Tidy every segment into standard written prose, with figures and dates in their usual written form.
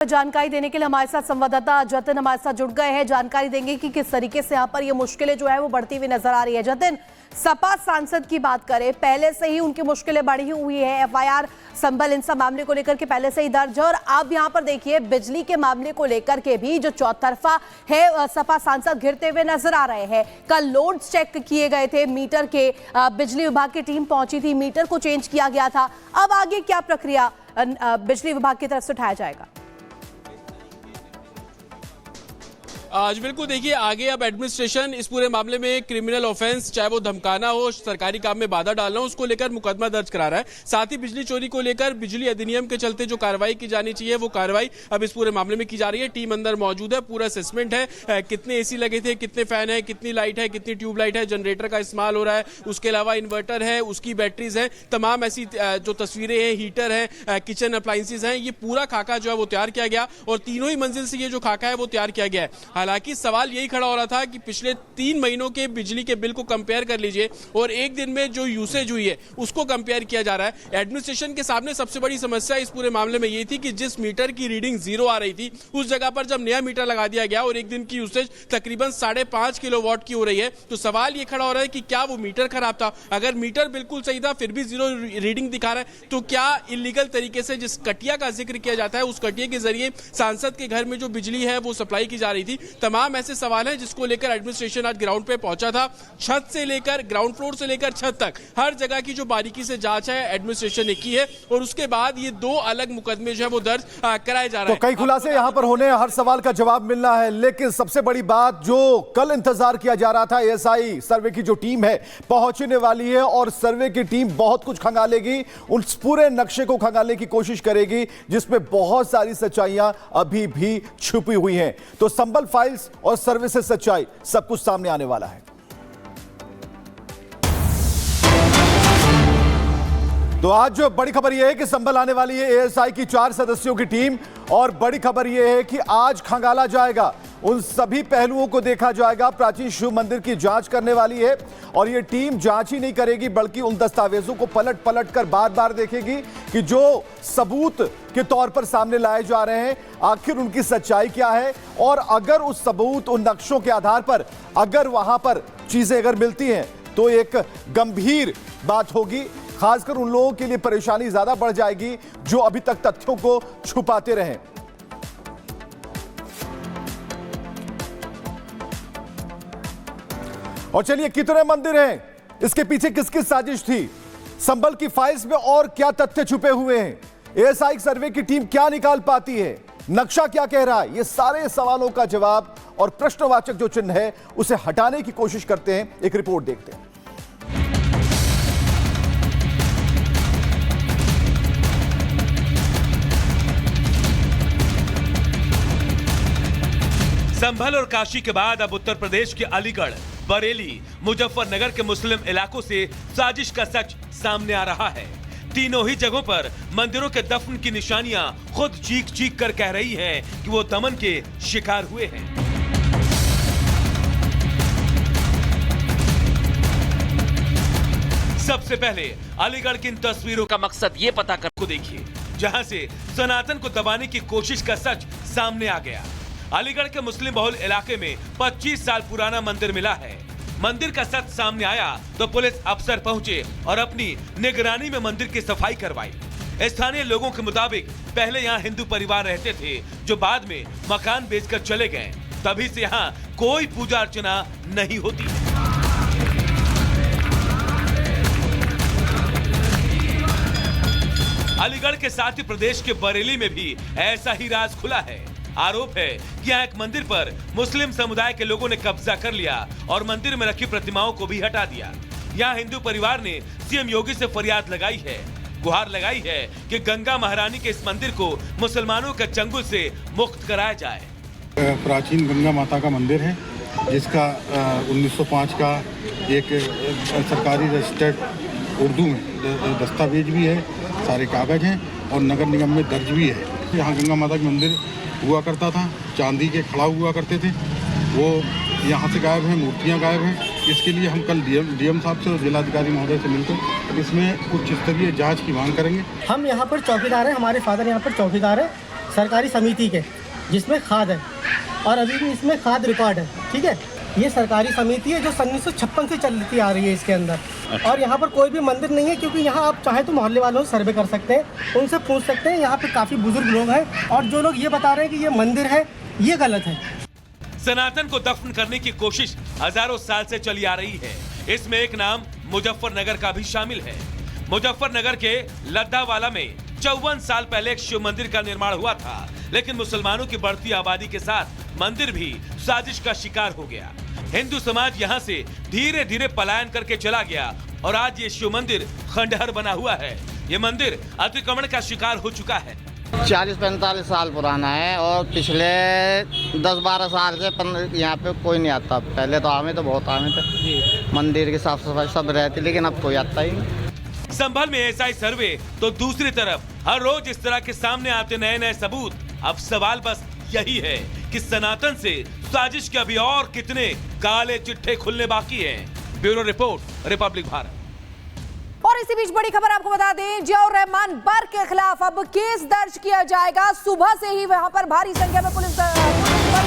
जानकारी देने के लिए हमारे साथ संवाददाता जतिन हमारे साथ जुड़ गए हैं। जानकारी देंगे कि किस तरीके से यहाँ पर ये मुश्किलें जो है वो बढ़ती हुई नजर आ रही है। जतिन, सपा सांसद की बात करें, पहले से ही उनकी मुश्किलें बढ़ी हुई है। एफआईआर संभल इंसा मामले को लेकर के पहले से ही दर्ज है और अब यहाँ पर देखिए बिजली के मामले को लेकर के भी जो चौतरफा है सपा सांसद घिरते हुए नजर आ रहे हैं। कल लोड्स चेक किए गए थे मीटर के, बिजली विभाग की टीम पहुंची थी, मीटर को चेंज किया गया था। अब आगे क्या प्रक्रिया बिजली विभाग की तरफ से उठाया जाएगा? आज बिल्कुल देखिए, आगे अब एडमिनिस्ट्रेशन इस पूरे मामले में क्रिमिनल ऑफेंस, चाहे वो धमकाना हो, सरकारी काम में बाधा डालना हो, उसको लेकर मुकदमा दर्ज करा रहा है। साथ ही बिजली चोरी को लेकर बिजली अधिनियम के चलते जो कार्रवाई की जानी चाहिए वो कार्रवाई अब इस पूरे मामले में की जा रही है। टीम अंदर मौजूद है, पूरा असेसमेंट है, कितने एसी लगे थे, कितने फैन है, कितनी लाइट है, कितनी ट्यूबलाइट है, जनरेटर का इस्तेमाल हो रहा है, उसके अलावा इन्वर्टर है, उसकी बैटरीज है, तमाम ऐसी जो तस्वीरें हैं, हीटर है, किचन अप्लायंसेज हैं, ये पूरा खाका जो है वो तैयार किया गया और तीनों ही मंजिल से ये जो खाका है वो तैयार किया गया है। हालांकि सवाल यही खड़ा हो रहा था कि पिछले 3 महीनों के बिजली के बिल को कंपेयर कर लीजिए और एक दिन में जो यूसेज हुई है उसको कंपेयर किया जा रहा है। एडमिनिस्ट्रेशन के सामने सबसे बड़ी समस्या इस पूरे मामले में ये थी कि जिस मीटर की रीडिंग 0 आ रही थी उस जगह पर जब नया मीटर लगा दिया गया और एक दिन की यूसेज तकरीबन 5.5 किलोवाट की हो रही है, तो सवाल ये खड़ा हो रहा है कि क्या वो मीटर खराब था? अगर मीटर बिल्कुल सही था फिर भी 0 रीडिंग दिखा रहा है, तो क्या इलीगल तरीके से जिस कटिया का जिक्र किया जाता है उस कटिया के जरिए सांसद के घर में जो बिजली है वो सप्लाई की जा रही थी? तमाम ऐसे सवाल है जिसको लेकर एडमिनिस्ट्रेशन आज ग्राउंड पे पहुंचा था। छत से लेकर, ग्राउंड फ्लोर से लेकर छत तक हर जगह की जो बारीकी से जांच है एडमिनिस्ट्रेशन ने की है और उसके बाद ये 2 अलग मुकदमे जो है वो दर्ज कराए जा रहे हैं। तो कई खुलासे यहां पर होने, हर सवाल का जवाब मिलना है, लेकिन सबसे बड़ी बात जो कल इंतजार किया जा रहा था, एएसआई सर्वे की जो टीम है पहुंचने वाली है और सर्वे की टीम बहुत कुछ खंगालेगी, उस पूरे नक्शे को खंगालने की कोशिश करेगी जिसमें बहुत सारी सच्चाइयां अभी भी छुपी हुई हैं। तो संभल फाइल्स और सर्वे से सच्चाई सब कुछ सामने आने वाला है। तो आज जो बड़ी खबर यह है कि संभल आने वाली है एएसआई की 4 सदस्यों की टीम और बड़ी खबर यह है कि आज खंगाला जाएगा, उन सभी पहलुओं को देखा जाएगा। प्राचीन शिव मंदिर की जांच करने वाली है और यह टीम जांच ही नहीं करेगी बल्कि उन दस्तावेजों को पलट पलट कर बार बार देखेगी कि जो सबूत के तौर पर सामने लाए जा रहे हैं आखिर उनकी सच्चाई क्या है, और अगर उस सबूत, उन नक्शों के आधार पर अगर वहां पर चीजें अगर मिलती हैं तो एक गंभीर बात होगी। खासकर उन लोगों के लिए परेशानी ज्यादा बढ़ जाएगी जो अभी तक तथ्यों को छुपाते रहे। और चलिए, कितने मंदिर हैं, इसके पीछे किसकी साजिश थी, संभल की फाइल्स में और क्या तथ्य छुपे हुए हैं, एएसआई सर्वे की टीम क्या निकाल पाती है, नक्शा क्या कह रहा है, ये सारे सवालों का जवाब और प्रश्नवाचक जो चिन्ह है उसे हटाने की कोशिश करते हैं। एक रिपोर्ट देखते हैं। संभल और काशी के बाद अब उत्तर प्रदेश के अलीगढ़, बरेली, मुजफ्फरनगर के मुस्लिम इलाकों से साजिश का सच सामने आ रहा है। तीनों ही जगहों पर मंदिरों के दफन की निशानियां खुद चीख चीख कर कह रही हैं कि वो दमन के शिकार हुए हैं। सबसे पहले अलीगढ़ की इन तस्वीरों का मकसद ये पता कर को देखिए, जहां से सनातन को दबाने की कोशिश का सच सामने आ गया। अलीगढ़ के मुस्लिम बहुल इलाके में 25 साल पुराना मंदिर मिला है। मंदिर का सच सामने आया तो पुलिस अफसर पहुंचे और अपनी निगरानी में मंदिर की सफाई करवाई। स्थानीय लोगों के मुताबिक पहले यहाँ हिंदू परिवार रहते थे जो बाद में मकान बेचकर चले गए, तभी से यहाँ कोई पूजा अर्चना नहीं होती। अलीगढ़ के साथ ही प्रदेश के बरेली में भी ऐसा ही राज खुला है। आरोप है कि यहाँ एक मंदिर पर मुस्लिम समुदाय के लोगों ने कब्जा कर लिया और मंदिर में रखी प्रतिमाओं को भी हटा दिया। यहाँ हिंदू परिवार ने सीएम योगी से फरियाद लगाई है, गुहार लगाई है कि गंगा महारानी के इस मंदिर को मुसलमानों के चंगुल से मुक्त कराया जाए। प्राचीन गंगा माता का मंदिर है जिसका 1905 का एक सरकारी रजिस्टर्ड उर्दू में दस्तावेज भी है, सारे कागज हैं और नगर निगम में दर्ज भी है। यहाँ गंगा माता का मंदिर हुआ करता था, चांदी के खड़ा हुआ करते थे, वो यहाँ से गायब है, मूर्तियाँ गायब हैं। इसके लिए हम कल डीएम साहब से और जिलाधिकारी महोदय से मिलकर इसमें उच्च स्तरीय जांच की मांग करेंगे। हम यहाँ पर चौकीदार हैं, हमारे फादर यहाँ पर चौकीदार हैं सरकारी समिति के, जिसमें खाद है और अभी भी इसमें खाद रिकॉर्ड है। ठीक है, ये सरकारी समिति है जो 1956 से चलती आ रही है इसके अंदर। और यहाँ पर कोई भी मंदिर नहीं है, क्योंकि यहाँ आप चाहे तो मोहल्ले वालों से सर्वे कर सकते हैं, उनसे पूछ सकते हैं। यहाँ पे काफ़ी बुजुर्ग लोग हैं और जो लोग ये बता रहे हैं कि ये मंदिर है, ये गलत है। सनातन को दफन करने की कोशिश हजारों साल से चली आ रही है। इसमें एक नाम मुजफ्फरनगर का भी शामिल है। मुजफ्फरनगर के लद्दावाला में 54 साल पहले एक शिव मंदिर का निर्माण हुआ था, लेकिन मुसलमानों की बढ़ती आबादी के साथ मंदिर भी साजिश का शिकार हो गया। हिंदू समाज यहाँ से धीरे धीरे पलायन करके चला गया और आज ये शिव मंदिर खंडहर बना हुआ है। ये मंदिर अतिक्रमण का शिकार हो चुका है। 40-45 साल पुराना है और पिछले 10-12 साल से यहाँ पे कोई नहीं आता। पहले तो आमे तो बहुत आमे थे, मंदिर की साफ सफाई सब रहती, लेकिन अब कोई आता ही नहीं। संभल में एसआई सर्वे तो दूसरी तरफ हर रोज इस तरह के सामने आते नए नए सबूत। अब सवाल बस यही है कि सनातन से साजिश के अभी और कितने काले चिट्ठे खुलने बाकी हैं। Bureau report, Republic Bharat. और इसी बीच बड़ी खबर आपको बता दें, जियाउर रहमान बर्क के खिलाफ अब केस दर्ज किया जाएगा। सुबह से ही वहां पर भारी संख्या में पुलिस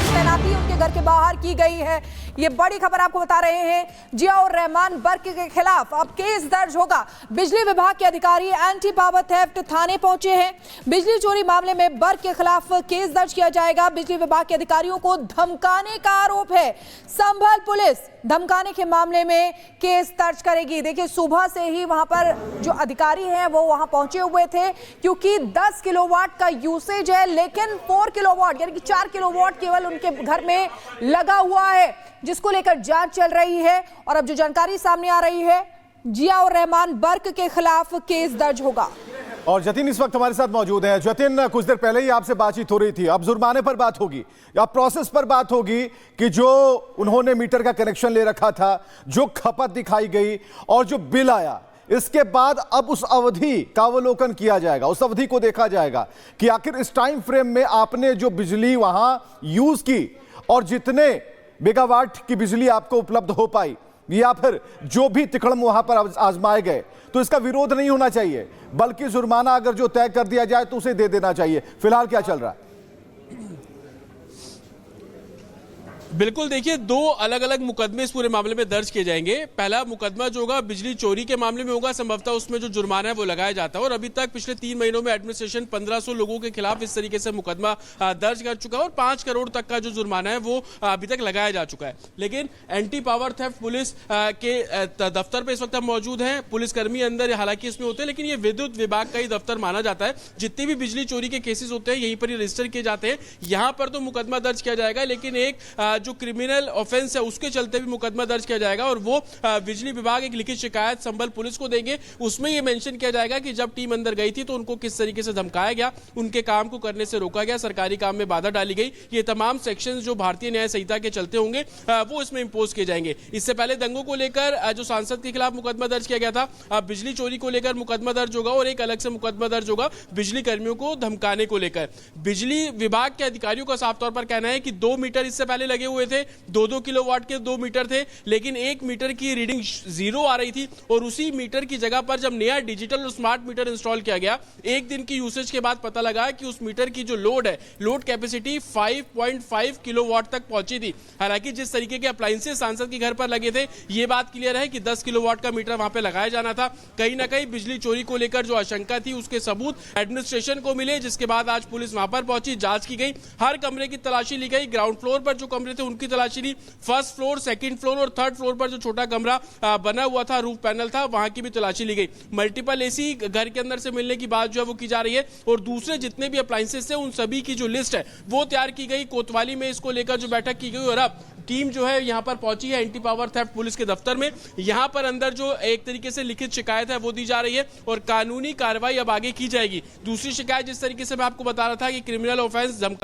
तैनाती उनके घर के बाहर की गई है। ये बड़ी खबर आपको बता रहे हैं, जियाउर रहमान बर्क के खिलाफ अब केस दर्ज होगा। बिजली विभाग के अधिकारी एंटी पावर थेफ्ट थाने पहुंचे हैं। बिजली चोरी मामले में बर्क के खिलाफ केस दर्ज किया जाएगा। बिजली विभाग के अधिकारियों को धमकाने का आरोप है। संभल पुलिस धमकाने के मामले में केस दर्ज करेगी। देखिए, सुबह से ही वहां पर जो अधिकारी हैं वो वहां पहुंचे हुए थे, क्योंकि 10 किलोवाट का यूसेज है, लेकिन 4 किलोवाट यानी कि 4 किलोवाट केवल उनके घर में लगा हुआ है, जिसको लेकर जांच चल रही है। और अब जो जानकारी सामने आ रही है, जियाउर रहमान बर्क के खिलाफ केस दर्ज होगा। और जतिन इस वक्त हमारे साथ मौजूद हैं। जतिन, कुछ देर पहले ही आपसे बातचीत हो रही थी, अब जुर्माने पर बात होगी या प्रोसेस पर बात होगी कि जो उन्होंने मीटर का कनेक्शन ले रखा था, जो खपत दिखाई गई और जो बिल आया, इसके बाद अब उस अवधि का अवलोकन किया जाएगा, उस अवधि को देखा जाएगा कि आखिर इस टाइम फ्रेम में आपने जो बिजली वहां यूज की और जितने मेगावाट की बिजली आपको उपलब्ध हो पाई, या फिर जो भी तिकड़म वहां पर आजमाए गए, तो इसका विरोध नहीं होना चाहिए, बल्कि जुर्माना अगर जो तय कर दिया जाए तो उसे दे देना चाहिए। फिलहाल क्या चल रहा है? बिल्कुल, देखिए, 2 अलग अलग मुकदमे इस पूरे मामले में दर्ज किए जाएंगे। पहला मुकदमा जो होगा बिजली चोरी के मामले में होगा, संभवतः उसमें जो जुर्माना है वो लगाया जाता है। और अभी तक पिछले 3 महीनों में एडमिनिस्ट्रेशन 1500 लोगों के खिलाफ इस तरीके से मुकदमा दर्ज कर चुका है और 5 करोड़ तक का जो जुर्माना है वो अभी तक लगाया जा चुका है। लेकिन एंटी पावर थेफ्ट पुलिस के दफ्तर पर इस वक्त हम मौजूद हैं। पुलिसकर्मी अंदर हालांकि इसमें होते हैं, लेकिन ये विद्युत विभाग का ही दफ्तर माना जाता है। जितने भी बिजली चोरी के केसेस होते हैं यहीं पर ही रजिस्टर किए जाते हैं। यहां पर तो मुकदमा दर्ज किया जाएगा, लेकिन एक जो क्रिमिनल ऑफेंस है उसके चलते भी मुकदमा दर्ज किया जाएगा और वो बिजली विभाग एक लिखित शिकायत संभल पुलिस को देंगे। उसमें ये मेंशन किया जाएगा कि जब टीम अंदर गई थी तो उनको किस तरीके से धमकाया गया, उनके काम को करने से रोका गया, सरकारी काम में बाधा डाली गई। ये तमाम सेक्शंस जो भारतीय न्याय संहिता के चलते होंगे वो इसमें इंपोज किए जाएंगे। इससे पहले दंगों को लेकर जो सांसद के खिलाफ मुकदमा दर्ज किया गया था, अब बिजली चोरी को लेकर मुकदमा दर्ज होगा और एक अलग से मुकदमा दर्ज होगा बिजली कर्मियों को धमकाने को लेकर। बिजली विभाग के अधिकारियों का साफ तौर पर कहना है कि 2 मीटर इससे पहले लगे हुए थे, 2-2 किलोवाट के 2 मीटर थे, लेकिन 1 मीटर की रीडिंग 0 आ रही थी और उसी मीटर की जगह पर जब नया डिजिटल और स्मार्ट मीटर इंस्टॉल किया गया, एक दिन की यूसेज के बाद पता लगा कि उस मीटर की जो लोड है, लोड कैपेसिटी 5.5 किलोवाट तक पहुंची थी। हालांकि जिस तरीके के अप्लायंसेस सांसद के घर पर लगे थे, ये बात क्लियर है कि 10 किलोवाट का मीटर वहां पे लगाया जाना था। कहीं ना कहीं बिजली चोरी को लेकर जो आशंका थी उसके सबूत एडमिनिस्ट्रेशन को मिले, जिसके बाद आज पुलिस वहां पर पहुंची, जांच की गई, हर कमरे की तलाशी ली गई। ग्राउंड फ्लोर पर जो कमरे थे उनकी तलाशी ली, फर्स्ट फ्लोर, सेकंड फ्लोर और थर्ड फ्लोर पर जो छोटा कमरा बना हुआ था, रूफ पैनल था, वहां की भी तलाशी ली गई। मल्टीपल एसी घर के अंदर से मिलने की बात जो है वो की जा रही है और दूसरे जितने भी अप्लायंसेस थे उन सभी की जो लिस्ट है वो तैयार की गई। कोतवाली में इसको लेकर जो बैठक की गई और अब टीम जो है यहां पर पहुंची है एंटी पावर थेफ्ट पुलिस के दफ्तर में। यहां पर अंदर जो एक तरीके से लिखित शिकायत है वो दी जा रही है और कानूनी कार्रवाई अब आगे की जाएगी। दूसरी शिकायत जिस तरीके से मैं आपको बता रहा था कि क्रिमिनल ऑफेंस